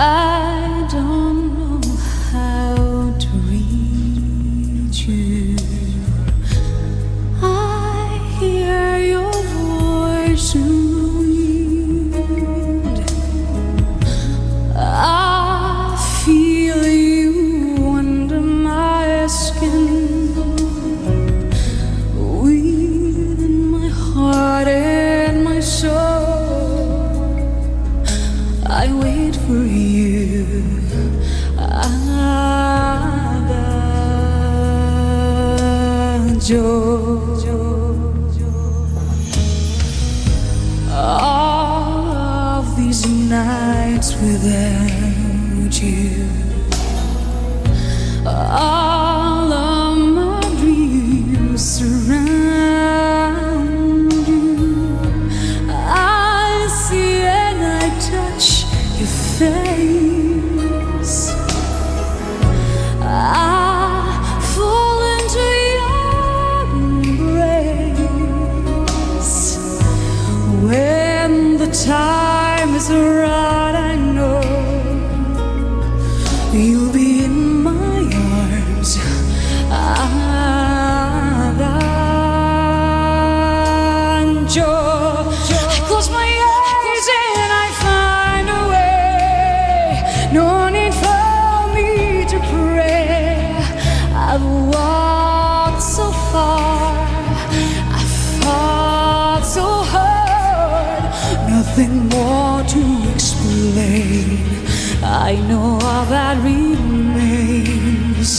I don't know how to reach you. I hear your voice in the wind. I feel you under my skin, within my heart and my soul. I wait for you. Adagio. All of these nights without you, all of my dreams surround you. I see and I touch your face. I fall into your embrace. When the time is right, I know you'll be in my arms. Adagio. I close my eyes and I find a way. No need for me to pray. I've walked so far, I've fought so hard. Nothing more to explain. I know all that remains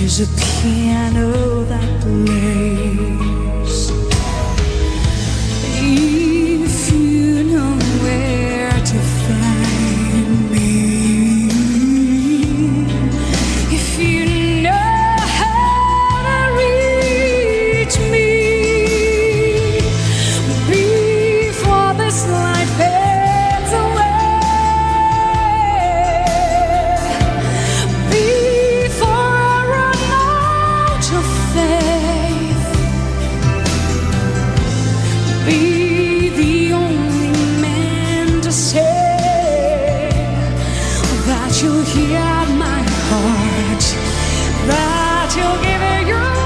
is a piano that plays. If you know where to find me, if you know how to reach me, before this life fades away, before I run out of faith, be the only man to say that you'll hear my heart, that you'll give it your